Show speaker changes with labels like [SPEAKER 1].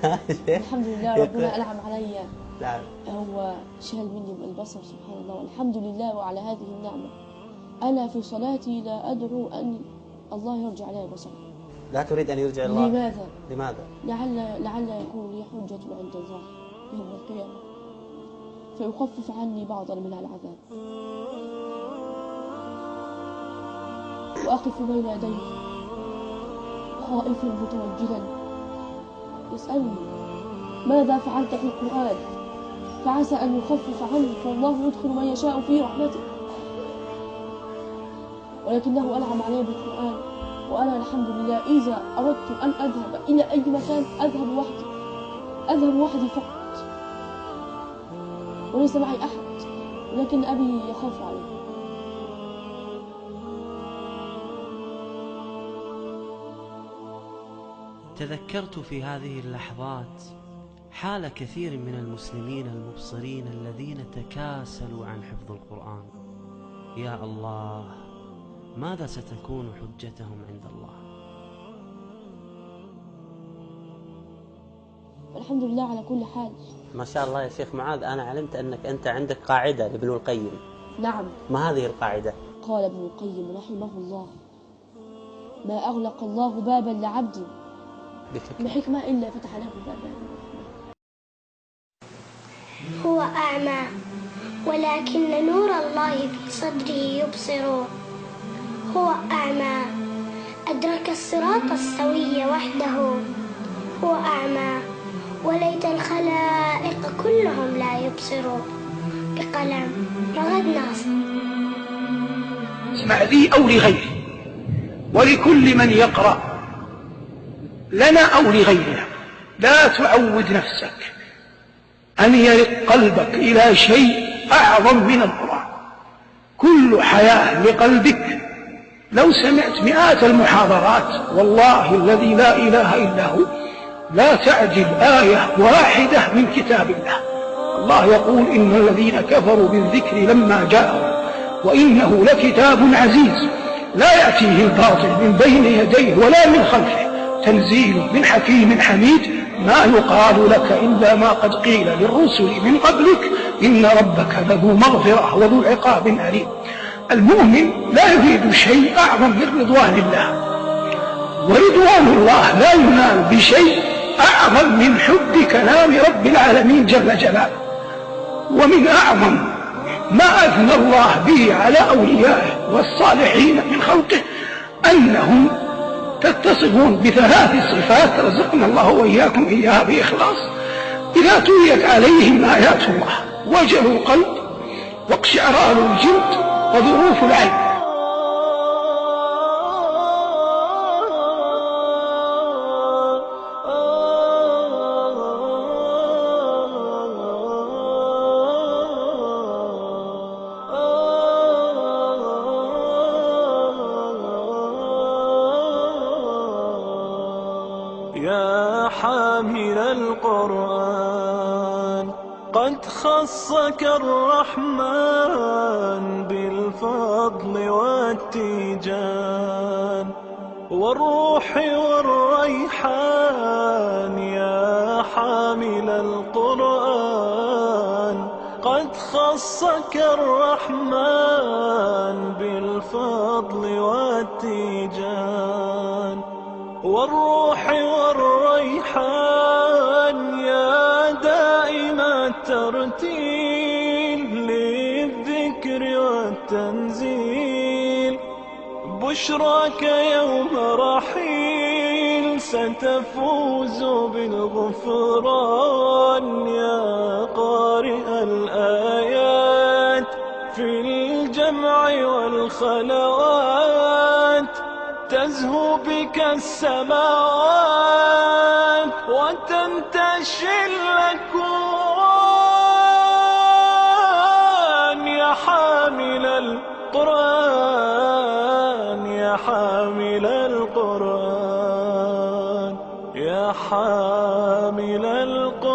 [SPEAKER 1] الحمد لله ربنا أنعم علي.
[SPEAKER 2] نعم.
[SPEAKER 1] هو شال مني البصر سبحان الله، والحمد لله وعلى هذه النعمة. أنا في صلاتي لا أدعو أن الله يرجع علي البصر.
[SPEAKER 2] لا تريد أن يرجع الله؟
[SPEAKER 1] لماذا؟
[SPEAKER 2] لماذا؟
[SPEAKER 1] لعل يكون لي حجة عند الله يوم القيامة فيخفف عني بعضا من العذاب، وأقف بين يديه خائفا متوجلا يسألني ماذا فعلت في القرآن، فعسى أن يخفف عنه، فالله يدخل من يشاء في رحمته. ولكنه أنعم علي بالقرآن، وأنا الحمد لله إذا أردت أن أذهب إلى أي مكان أذهب وحدي فقط، وليس معي أحد، ولكن أبي يخاف علي.
[SPEAKER 3] تذكرت في هذه اللحظات حال كثير من المسلمين المبصرين الذين تكاسلوا عن حفظ القرآن. يا الله، ماذا ستكون حجتهم عند الله؟
[SPEAKER 1] الحمد لله على كل حال.
[SPEAKER 2] ما شاء الله يا شيخ معاذ، أنا علمت أنك أنت عندك قاعدة لابن القيم.
[SPEAKER 1] نعم.
[SPEAKER 2] ما هذه القاعدة؟
[SPEAKER 1] قال ابن القيم رحمه الله: ما أغلق الله بابا لعبد بحكمة إلا فتح له بابا.
[SPEAKER 4] هو أعمى ولكن نور الله في صدره يبصر. هو أعمى أدرك الصراط السوي وحده. هو أعمى وليت الخلائق كلهم لا يبصروا. بقلم رغد ناصر.
[SPEAKER 5] اسمع لي أو لغيري ولكل من يقرأ، لنا أو لغيرنا، لا تعود نفسك أن يرق قلبك إلى شيء أعظم من القرآن. كل حياة لقلبك. لو سمعت مئات المحاضرات والله الذي لا إله إلا هو لا تعجل آية واحدة من كتاب الله. الله يقول: إن الذين كفروا بالذكر لما جاءوا وإنه لكتاب عزيز لا يأتيه الباطل من بين يديه ولا من خلفه تنزيل من حكيم حميد. ما يقال لك إلا ما قد قيل للرسل من قبلك إن ربك لذو مغفرة وذو عقاب أليم. المؤمن لا يريد شيء أعظم من رضوان الله، ورضوان الله لا ينال بشيء أعظم من حب كلام رب العالمين جل جلاله. ومن أعظم ما أثنى الله به على أوليائه والصالحين من خلقه أنهم تتصفون بثلاث صفات رزقنا الله وإياكم إياها بإخلاص. إذا تليت عليهم آيات الله وجلوا القلب واقشعرار الجلد وظروف العين.
[SPEAKER 6] يا حامل القرآن قد خصك الرحمن بالفضل والتيجان والروح والريحان. يا حامل القرآن قد خصك الرحمن بالفضل والتيجان والروح والريحان. يا دائم الترتيل للذكر والتنزيل، بشراك يوم رحيل ستفوز بالغفران. يا قارئ الآيات في الجمع والخلوات، تزهو بك السماوات وتنتشي الأكوان. يا حامل القرآن، يا حامل القرآن، يا حامل القرآن.